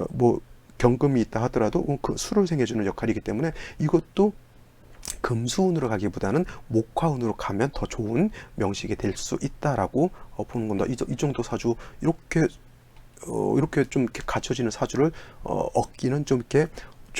뭐 경금이 있다 하더라도 그 수를 생해주는 역할이기 때문에 이것도 금수운으로 가기보다는 목화운으로 가면 더 좋은 명식이 될 수 있다라고 보는 겁니다. 이 정도 사주 이렇게 좀 이렇게 갖춰지는 사주를 얻기는 좀 이렇게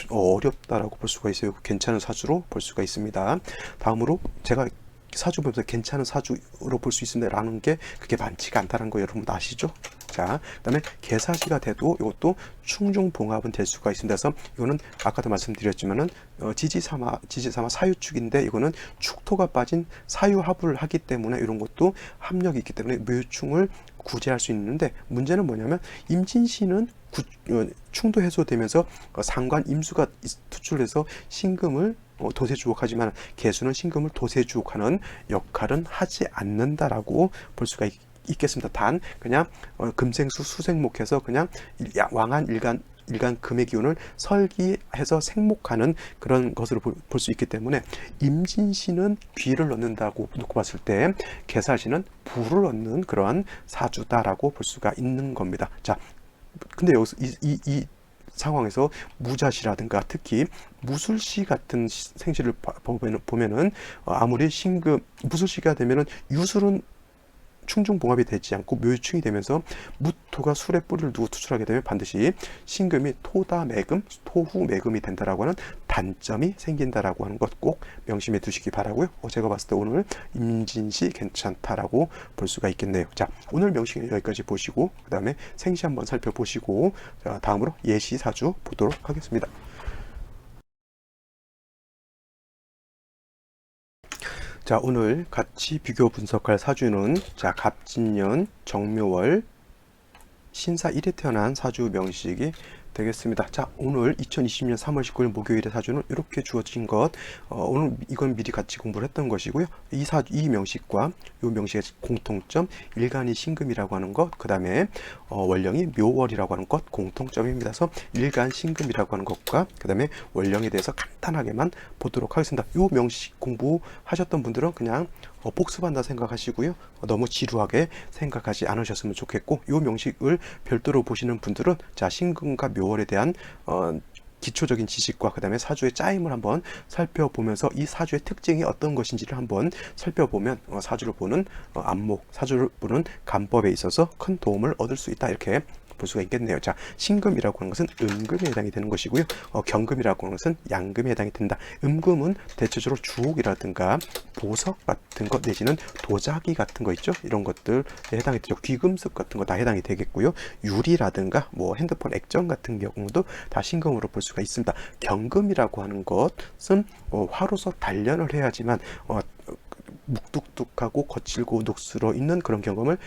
어렵다라고 볼 수가 있어요. 괜찮은 사주로 볼 수가 있습니다. 다음으로 제가 사주 보면서 괜찮은 사주로 볼 수 있습니다 라는 게 그게 많지가 않다는 거 여러분 아시죠? 자, 그 다음에 개사시가 돼도 이것도 충중봉합은 될 수가 있습니다. 그래서 이거는 아까도 말씀드렸지만은 지지사마 사유축인데 이거는 축토가 빠진 사유합을 하기 때문에 이런 것도 합력이 있기 때문에 묘충을 구제할 수 있는데 문제는 뭐냐면 임진시는 충도 해소되면서 상관 임수가 투출해서 신금을 도세주옥하지만 개수는 신금을 도세주옥하는 역할은 하지 않는다라고 볼 수가 있겠습니다. 단 그냥 금생수 수생목해서 그냥 왕한 일간 금의 기운을 설기해서 생목하는 그런 것으로 볼 수 있기 때문에 임진시는 귀를 얻는다고 놓고 봤을 때 개사시는 부를 얻는 그러한 사주다라고 볼 수가 있는 겁니다. 자, 근데 여기서 이 상황에서 무자시라든가 특히 무술시 같은 생시를 보면은 아무리 신금 무술시가 되면은 유술은 충중봉합이 되지 않고 묘충이 되면서 무토가 술에 뿌리를 두고 투출하게 되면 반드시 신금이 토다매금, 토후매금이 된다라고 하는 단점이 생긴다라고 하는 것 꼭 명심해 두시기 바라고요. 제가 봤을 때 오늘 임진시 괜찮다라고 볼 수가 있겠네요. 자, 오늘 명식은 여기까지 보시고 그 다음에 생시 한번 살펴보시고 자, 다음으로 예시 사주 보도록 하겠습니다. 자, 오늘 같이 비교 분석할 사주는 자, 갑진년, 정묘월, 신사 1에 태어난 사주 명식이 되겠습니다. 자, 오늘 2020년 3월 19일 목요일의 사주는 이렇게 주어진 것. 오늘 이건 미리 같이 공부를 했던 것이고요. 이 명식과 이 명식의 공통점, 일간이 신금이라고 하는 것, 그 다음에 월령이 묘월이라고 하는 것 공통점입니다. 그래서 일간 신금이라고 하는 것과 그 다음에 월령에 대해서 간단하게만 보도록 하겠습니다. 이 명식 공부하셨던 분들은 그냥 복습한다 생각하시고요. 너무 지루하게 생각하지 않으셨으면 좋겠고, 이 명식을 별도로 보시는 분들은 자, 신금과 묘월에 대한 기초적인 지식과 그 다음에 사주의 짜임을 한번 살펴보면서 이 사주의 특징이 어떤 것인지를 한번 살펴보면 사주를 보는 안목, 사주를 보는 간법에 있어서 큰 도움을 얻을 수 있다 이렇게 볼 수가 있겠네요. 자, 신금이라고 하는 것은 음금에 해당이 되는 것이고요. 경금이라고 하는 것은 양금에 해당이 된다. 음금은 대체적으로 주옥이라든가 보석 같은 것 내지는 도자기 같은 거 있죠. 이런 것들에 해당이 되죠. 귀금속 같은 거 다 해당이 되겠고요. 유리라든가 뭐 핸드폰 액정 같은 경우도 다 신금으로 볼 수가 있습니다. 경금이라고 하는 것은 화로서 단련을 해야지만 묵뚝뚝하고 거칠고 녹슬어 있는 그런 경험을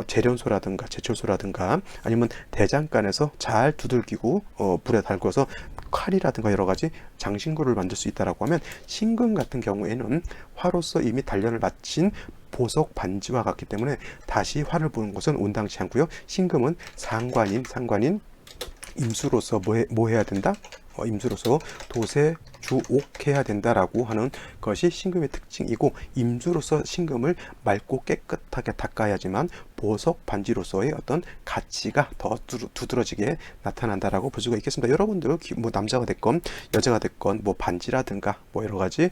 재련소라든가 제철소라든가 아니면 대장간에서 잘 두들기고 불에 달궈서 칼이라든가 여러 가지 장신구를 만들 수 있다라고 하면, 신금 같은 경우에는 화로서 이미 단련을 마친 보석 반지와 같기 때문에 다시 화를 보는 것은 온당치 않고요. 신금은 상관인 임수로서 뭐 해야 된다? 임수로서 도세 주옥해야 된다라고 하는 것이 신금의 특징이고, 임수로서 신금을 맑고 깨끗하게 닦아야지만 보석 반지로서의 어떤 가치가 더 두드러지게 나타난다라고 볼 수가 있겠습니다. 여러분들 뭐 남자가 됐건 여자가 됐건 뭐 반지라든가 뭐 여러 가지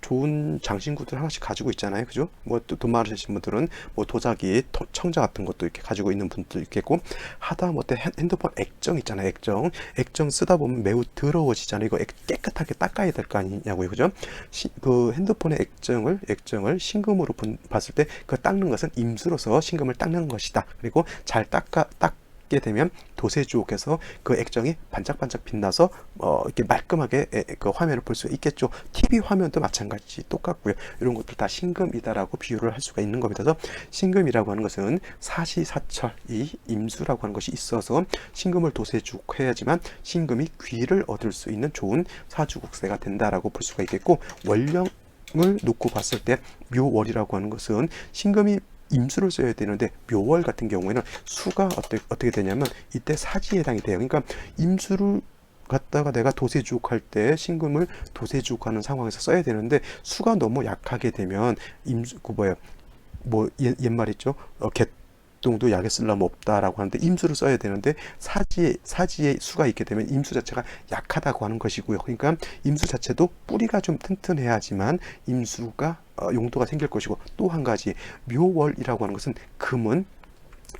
좋은 장신구들 하나씩 가지고 있잖아요, 그죠? 뭐 돈 많으신 분들은 뭐 도자기, 청자 같은 것도 이렇게 가지고 있는 분도 있겠고, 하다못해 핸드폰 액정 있잖아요, 액정 쓰다 보면 매우 더러워지잖아요. 이거 깨끗하게 닦아야 될 거 아니냐고요, 그죠? 그 핸드폰의 액정을 신금으로 봤을 때 그 닦는 것은 임수로서 신금을 닦는 것이다. 그리고 잘 닦게 되면 도세주옥에서 그 액정이 반짝반짝 빛나서 이렇게 말끔하게 그 화면을 볼 수 있겠죠. TV 화면도 마찬가지 똑같고요. 이런 것들 다 신금이다라고 비유를 할 수가 있는 겁니다. 그래서 신금이라고 하는 것은 사시사철, 이 임수라고 하는 것이 있어서 신금을 도세주옥해야지만 신금이 귀를 얻을 수 있는 좋은 사주국세가 된다라고 볼 수가 있겠고, 원령을 놓고 봤을 때 묘월이라고 하는 것은 신금이 임수를 써야 되는데 묘월 같은 경우에는 수가 어떻게 되냐면 이때 사지에 해당이 돼요. 그러니까 임수를 갖다가 내가 도세주옥할 때 신금을 도세주옥하는 상황에서 써야 되는데 수가 너무 약하게 되면 임수 뭐 옛말 있죠. 개똥도 약에 쓸려면 없다라고 하는데 임수를 써야 되는데 사지에 수가 있게 되면 임수 자체가 약하다고 하는 것이고요. 그러니까 임수 자체도 뿌리가 좀 튼튼해야지만 임수가 용도가 생길 것이고, 또 한 가지 묘월이라고 하는 것은 금은,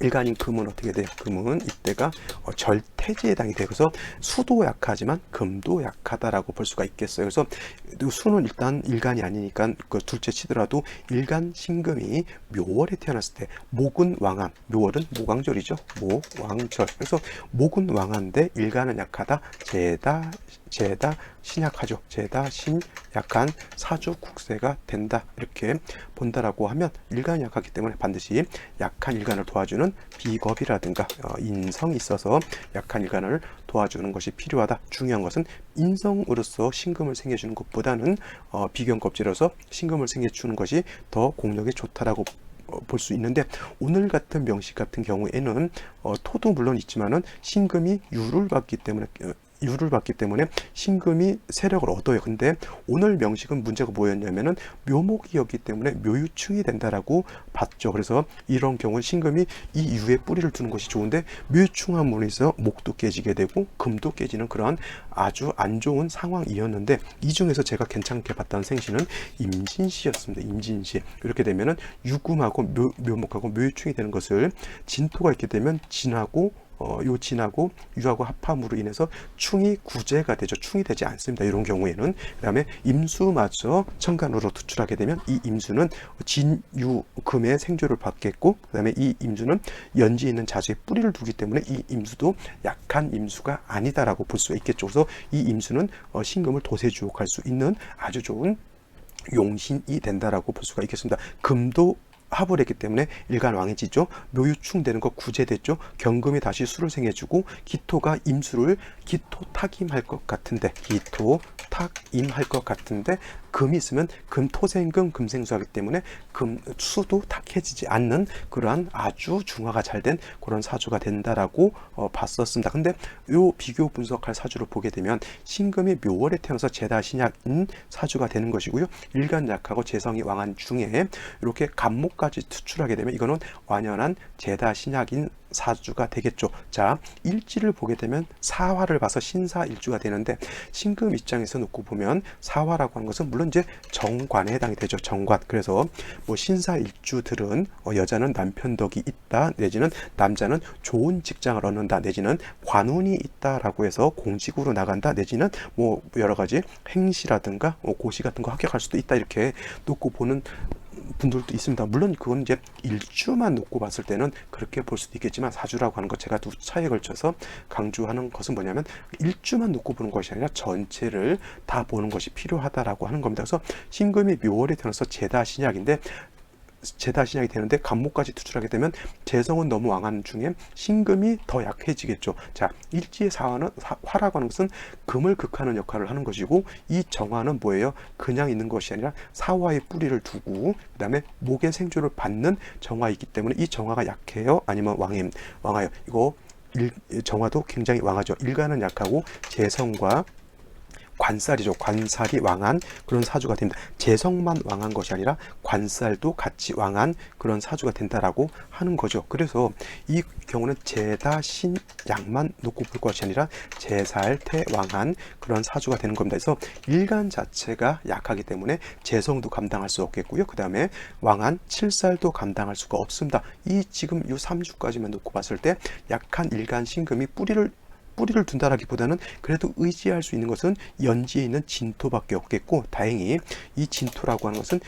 일간인 금은 어떻게 돼요? 금은 이때가 절태지에 해당이 돼요. 그래서 수도 약하지만 금도 약하다라고 볼 수가 있겠어요. 그래서 수는 일단 일간이 아니니까 그 둘째 치더라도 일간 신금이 묘월에 태어났을 때 목은 왕한, 묘월은 모광절이죠. 모왕절. 그래서 목은 왕한데 일간은 약하다. 재다 신약하죠. 재다 신약한 사주 국세가 된다, 이렇게 본다라고 하면 일간이 약하기 때문에 반드시 약한 일간을 도와주는 비겁이라든가 인성이 있어서 약한 일간을 도와주는 것이 필요하다. 중요한 것은 인성으로서 신금을 생겨주는 것보다는 비견껍질로서 신금을 생겨주는 것이 더 공력이 좋다라고 볼 수 있는데, 오늘 같은 명식 같은 경우에는 토도 물론 있지만은 신금이 유를 받기 때문에 신금이 세력을 얻어요. 근데 오늘 명식은 문제가 뭐였냐면은 묘목이었기 때문에 묘유충이 된다라고 봤죠. 그래서 이런 경우는 신금이 이 유에 뿌리를 두는 것이 좋은데 묘유충한 문에서 목도 깨지게 되고 금도 깨지는 그러한 아주 안 좋은 상황이었는데, 이 중에서 제가 괜찮게 봤던 생신은 임진시였습니다. 임진시. 이렇게 되면은 유금하고 묘목하고 묘유충이 되는 것을, 진토가 있게 되면 진하고 요 진하고 유하고 합함으로 인해서 충이 구제가 되죠. 충이 되지 않습니다. 이런 경우에는. 그 다음에 임수마저 천간으로 투출하게 되면 이 임수는 진유금의 생조를 받겠고, 그 다음에 이 임수는 연지 있는 자수에 뿌리를 두기 때문에 이 임수도 약한 임수가 아니다라고 볼 수 있겠죠. 그래서 이 임수는 신금을 도세주옥할 수 있는 아주 좋은 용신이 된다라고 볼 수가 있겠습니다. 금도 합을 했기 때문에 일간왕해지죠. 묘유충 되는 거 구제됐죠. 경금이 다시 수를 생해주고, 기토가 임수를 기토탁임할 것 같은데 금이 있으면 금토생금 금생수하기 때문에 수도 탁해지지 않는 그러한 아주 중화가 잘 된 그런 사주가 된다라고 봤었습니다. 근데 요 비교 분석할 사주를 보게 되면 신금이 묘월에 태어나서 재다신약인 사주가 되는 것이고요. 일간약하고 재성이 왕한 중에 이렇게 간목까지 투출하게 되면 이거는 완연한 재다신약인 사주가 되겠죠. 자, 일지를 보게 되면 사화를 봐서 신사일주가 되는데, 신금 입장에서 놓고 보면 사화라고 하는 것은 물론 이제 정관에 해당이 되죠. 정관. 그래서 뭐 신사일주들은 여자는 남편 덕이 있다, 내지는 남자는 좋은 직장을 얻는다, 내지는 관운이 있다라고 해서 공직으로 나간다, 내지는 뭐 여러 가지 행시라든가 고시 같은 거 합격할 수도 있다, 이렇게 놓고 보는 분들도 있습니다. 물론 그건 이제 일주만 놓고 봤을 때는 그렇게 볼 수도 있겠지만, 사주라고 하는 것 제가 두 차에 걸쳐서 강조하는 것은 뭐냐면 일주만 놓고 보는 것이 아니라 전체를 다 보는 것이 필요하다라고 하는 겁니다. 그래서 신금이 묘월에 태어나서 재다신약인데, 재다신약이 되는데 간목까지 투출하게 되면 재성은 너무 왕한 중에 신금이 더 약해지겠죠. 자, 일지의 화라고 하는 것은 금을 극하는 역할을 하는 것이고, 이 정화는 뭐예요? 그냥 있는 것이 아니라 사화의 뿌리를 두고 그 다음에 목의 생조를 받는 정화이기 때문에 이 정화가 약해요? 아니면 왕해요? 이거 정화도 굉장히 왕하죠. 일간은 약하고 재성과 관살이죠. 관살이 왕한 그런 사주가 됩니다. 재성만 왕한 것이 아니라 관살도 같이 왕한 그런 사주가 된다라고 하는 거죠. 그래서 이 경우는 재다 신 양만 놓고 볼 것이 아니라 재살 태 왕한 그런 사주가 되는 겁니다. 그래서 일간 자체가 약하기 때문에 재성도 감당할 수 없겠고요. 그 다음에 왕한 칠살도 감당할 수가 없습니다. 이 지금 이 3주까지만 놓고 봤을 때 약한 일간 신금이 뿌리를 둔다라기보다는 그래도 의지할 수 있는 것은 연지에 있는 진토밖에 없겠고, 다행히 이 진토라고 하는 것은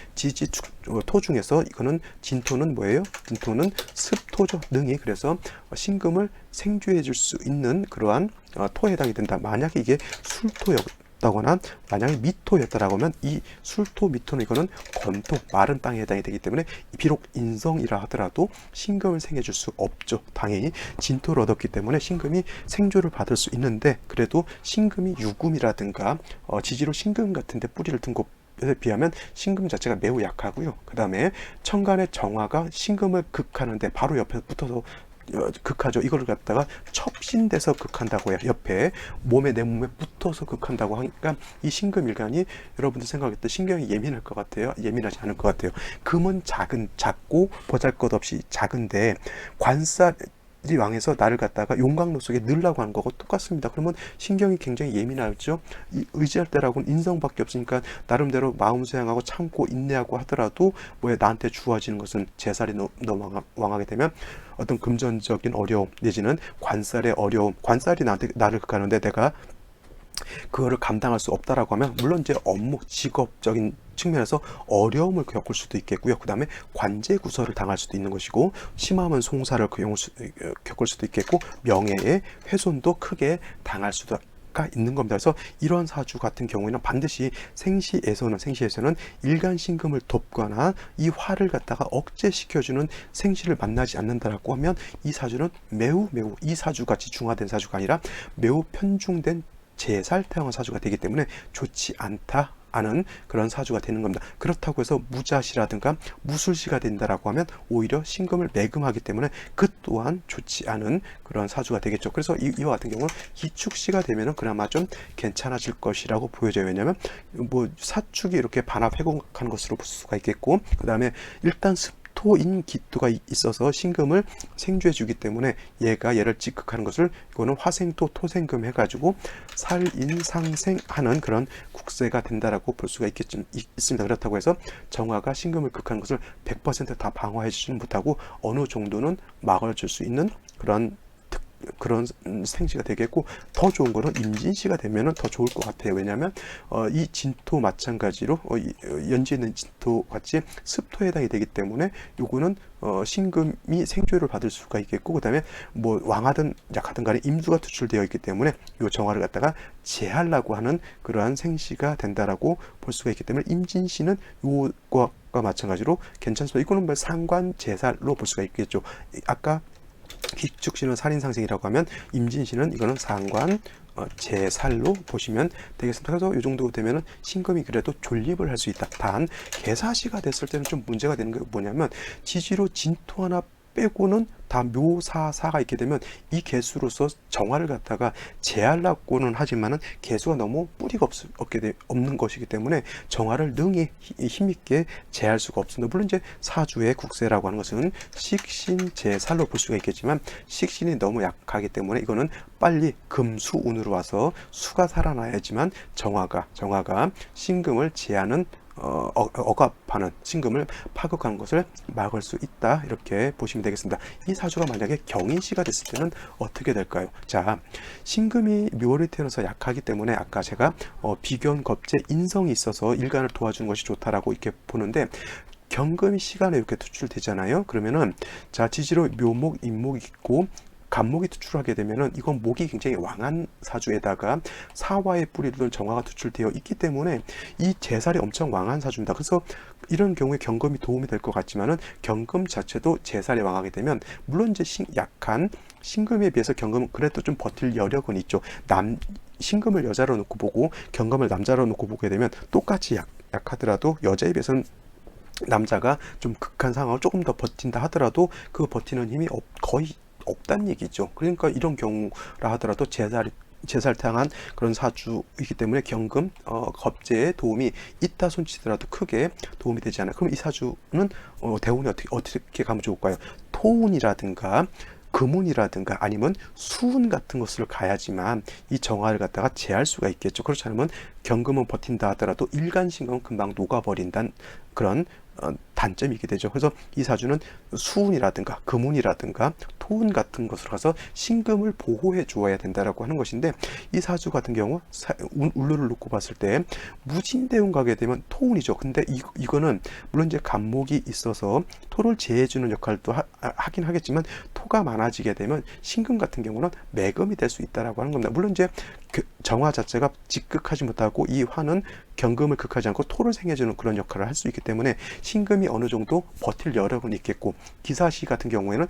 토 중에서 이거는 진토는 뭐예요? 진토는 습토죠. 능이. 그래서 신금을 생주해 줄 수 있는 그러한 토에 해당이 된다. 만약에 이게 술토였다거나 만약에 미토였다라고 하면 이 술토 미토는 이거는 건토 마른 땅에 해당이 되기 때문에 비록 인성이라 하더라도 신금을 생해 줄 수 없죠. 당연히 진토를 얻었기 때문에 신금이 생조를 받을 수 있는데, 그래도 신금이 유금이라든가 지지로 신금 같은 데 뿌리를 든 곳에 비하면 신금 자체가 매우 약하고요. 그 다음에 천간의 정화가 신금을 극하는데 바로 옆에 붙어서 극하죠. 이걸 갖다가 첩신돼서 극한다고 해요. 옆에 내 몸에 붙어서 극한다고 하니까 이 신금일간이 여러분들 생각했던 신경이 예민할 것 같아요? 예민하지 않을 것 같아요. 금은 작고 보잘것없이 작은데 관살이 왕에서 나를 갖다가 용광로 속에 넣으려고 하는 거고 똑같습니다. 그러면 신경이 굉장히 예민하죠. 의지할 때라고는 인성밖에 없으니까 나름대로 마음 수양하고 참고 인내하고 하더라도 나한테 주어지는 것은 재살이 너무 왕하게 되면 어떤 금전적인 어려움 내지는 관살의 어려움, 관살이 나를 가는데 내가 그거를 감당할 수 없다라고 하면 물론 이제 업무 직업적인 측면에서 어려움을 겪을 수도 있겠고요. 그 다음에 관제 구설을 당할 수도 있는 것이고, 심하면 송사를 겪을 수도 있겠고, 명예의 훼손도 크게 당할 수도 있는 겁니다. 그래서 이런 사주 같은 경우에는 반드시 생시에서는 일간신금을 돕거나 이 화를 갖다가 억제시켜주는 생시를 만나지 않는다라고 하면 이 사주는 매우 이 사주같이 중화된 사주가 아니라 매우 편중된 재살태형한 사주가 되기 때문에 좋지 않다 하는 그런 사주가 되는 겁니다. 그렇다고 해서 무자시라든가 무술시가 된다라고 하면 오히려 신금을 매금하기 때문에 그 또한 좋지 않은 그런 사주가 되겠죠. 그래서 이와 같은 경우는 기축시가 되면은 그나마 좀 괜찮아질 것이라고 보여져요. 왜냐하면 사축이 이렇게 반합 회복하는 것으로 볼 수가 있겠고, 그 다음에 일단 토인 기토가 있어서 신금을 생주해 주기 때문에 얘를 직극하는 것을 이거는 화생토 토생금 해가지고 살인상생하는 그런 국세가 된다라고 볼 수가 있습니다. 그렇다고 해서 정화가 신금을 극하는 것을 100% 다 방어해 주지는 못하고 어느 정도는 막아줄 수 있는 그런 생시가 되겠고, 더 좋은 거는 임진시가 되면은 더 좋을 것 같아요. 왜냐하면 이 진토 마찬가지로 연지에 있는 진토 같이 습토에 해당이 되기 때문에 요거는 신금이 생조를 받을 수가 있겠고, 그 다음에 왕하든 약하든 간에 임수가 투출되어 있기 때문에 요 정화를 갖다가 제하려고 하는 그러한 생시가 된다라고 볼 수가 있기 때문에 임진시는 요거와 마찬가지로 괜찮습니다. 이거는 상관 제살로 볼 수가 있겠죠. 아까 기축시는 살인상생이라고 하면 임진시는 이거는 상관 제살로 보시면 되겠습니다. 그래서 이 정도 되면은 신금이 그래도 존립을 할 수 있다. 단 개사시가 됐을 때는 좀 문제가 되는 게 뭐냐면 지지로 진토 하나 빼고는 다 묘사사가 있게 되면 이 개수로서 정화를 갖다가 제하려고는 하지만은 개수가 너무 뿌리가 없는 것이기 때문에 정화를 능히 힘있게 제할 수가 없습니다. 물론 이제 사주의 국세라고 하는 것은 식신제살로 볼 수가 있겠지만 식신이 너무 약하기 때문에 이거는 빨리 금수운으로 와서 수가 살아나야지만 정화가 신금을 제하는 억압하는 신금을 파극하는 것을 막을 수 있다, 이렇게 보시면 되겠습니다. 이 사주가 만약에 경인시가 됐을 때는 어떻게 될까요? 자, 신금이 묘를 태어나서 약하기 때문에 아까 제가 비견, 겁재, 인성이 있어서 일간을 도와주는 것이 좋다라고 이렇게 보는데, 경금이 시간에 이렇게 투출되잖아요. 그러면은 자, 지지로 묘목, 인목이 있고 간목이 투출하게 되면은 이건 목이 굉장히 왕한 사주에다가 사화의 뿌리를 정화가 투출되어 있기 때문에 이 재살이 엄청 왕한 사주입니다. 그래서 이런 경우에 경금이 도움이 될 것 같지만은 경금 자체도 재살이 왕하게 되면 물론 이제 약한 신금에 비해서 경금은 그래도 좀 버틸 여력은 있죠. 신금을 여자로 놓고 보고 경금을 남자로 놓고 보게 되면 똑같이 약하더라도 여자에 비해서는 남자가 좀 극한 상황을 조금 더 버틴다 하더라도 그 버티는 힘이 거의 없다는 얘기죠. 그러니까 이런 경우라 하더라도 재살이 제살탕한 그런 사주이기 때문에 경금, 겁재의 도움이 있다 손치더라도 크게 도움이 되지 않아요. 그럼 이 사주는 대운이 어떻게 가면 좋을까요? 토운이라든가 금운이라든가 아니면 수운 같은 것을 가야지만 이 정화를 갖다가 제할 수가 있겠죠. 그렇지 않으면 경금은 버틴다 하더라도 일간신금은 금방 녹아버린다는 그런 단점이 있게 되죠. 그래서 이 사주는 수운이라든가 금운이라든가 토운 같은 것으로 가서 신금을 보호해 주어야 된다라고 하는 것인데, 이 사주 같은 경우 운루를 놓고 봤을 때 무진대운 가게 되면 토운이죠. 근데 이거는 물론 이제 간목이 있어서 토를 제해해 주는 역할도 하긴 하겠지만, 토가 많아지게 되면 신금 같은 경우는 매금이 될 수 있다라고 하는 겁니다. 물론 이제 정화 자체가 직극하지 못하고 이 화는 경금을 극하지 않고 토를 생해주는 그런 역할을 할 수 있기 때문에 신금이 어느 정도 버틸 여력은 있겠고, 기사시 같은 경우에는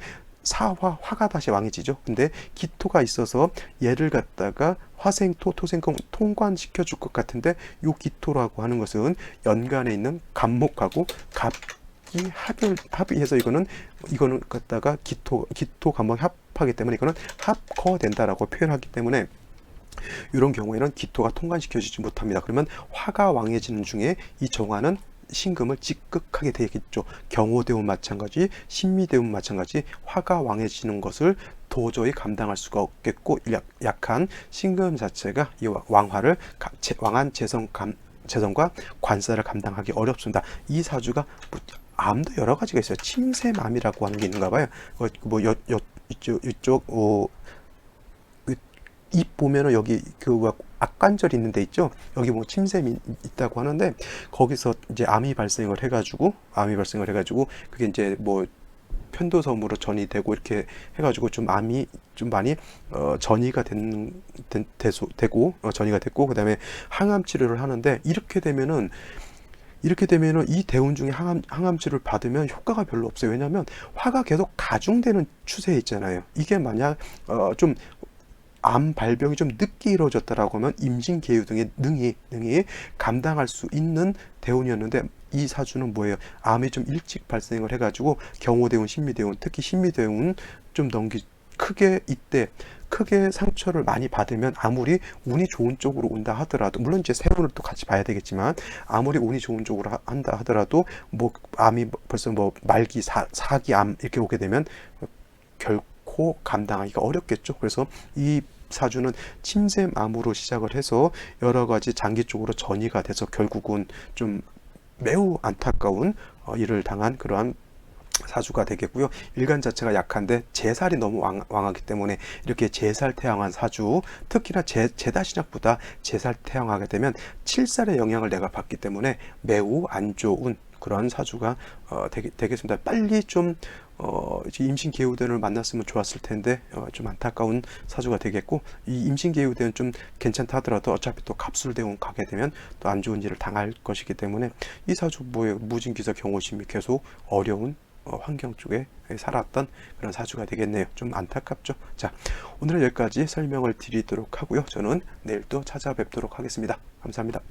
화가 다시 왕해지죠. 근데 기토가 있어서 얘를 갖다가 화생토, 토생금 통관시켜 줄 것 같은데, 요 기토라고 하는 것은 연간에 있는 간목하고 갑이 합의해서 이거는 갖다가 기토 간목이 합하기 때문에 이거는 합거된다라고 표현하기 때문에, 이런 경우에는 기토가 통관시켜지지 못합니다. 그러면 화가 왕해지는 중에 이 정화는 신금을 직극하게 되겠죠. 경호대운 마찬가지, 신미대운 마찬가지, 화가 왕해지는 것을 도저히 감당할 수가 없겠고, 약한 신금 자체가 이 왕화를 왕한 재성과 관사를 감당하기 어렵습니다. 이 사주가 암도 여러 가지가 있어요. 침샘암이라고 하는 게 있는가 봐요. 이쪽 입 보면은 여기 악관절이 있는 데 있죠. 여기 뭐 침샘이 있다고 하는데, 거기서 이제 암이 발생을 해가지고 그게 이제 뭐 편도섬으로 전이 되고 이렇게 해가지고 좀 암이 좀 많이 전이가 되고 전이가 됐고, 그다음에 항암 치료를 하는데, 이렇게 되면은 이 대운 중에 항암 치료를 받으면 효과가 별로 없어요. 왜냐하면 화가 계속 가중되는 추세에 있잖아요. 이게 만약 좀 암 발병이 좀 늦게 이루어졌다라고 하면 임신 계유 등의 능히 감당할 수 있는 대운이었는데, 이 사주는 뭐예요? 암이 좀 일찍 발생을 해가지고 경호대운, 신미대운, 특히 신미대운 좀 크게 상처를 많이 받으면, 아무리 운이 좋은 쪽으로 온다 하더라도, 물론 이제 세운을 또 같이 봐야 되겠지만, 아무리 운이 좋은 쪽으로 한다 하더라도 뭐 암이 벌써 뭐 말기 사기 암 이렇게 오게 되면 결코 감당하기가 어렵겠죠. 그래서 이 사주는 침샘암으로 시작을 해서 여러 가지 장기 쪽으로 전이가 돼서 결국은 좀 매우 안타까운 일을 당한 그러한 사주가 되겠고요. 일간 자체가 약한데 제살이 너무 왕하기 때문에 이렇게 제살 태양한 사주, 특히나 제다신약보다 제살 태양하게 되면 7살의 영향을 내가 받기 때문에 매우 안 좋은 그런 사주가 되겠습니다. 빨리 좀 임신 계유대를 만났으면 좋았을 텐데 좀 안타까운 사주가 되겠고, 이 임신 계유대는 좀 괜찮다 하더라도 어차피 또 갑술대운 가게 되면 또 안 좋은 일을 당할 것이기 때문에, 이 사주 뭐예요? 무진기사 경호심이 계속 어려운 환경 쪽에 살았던 그런 사주가 되겠네요. 좀 안타깝죠. 자, 오늘은 여기까지 설명을 드리도록 하고요. 저는 내일 또 찾아뵙도록 하겠습니다. 감사합니다.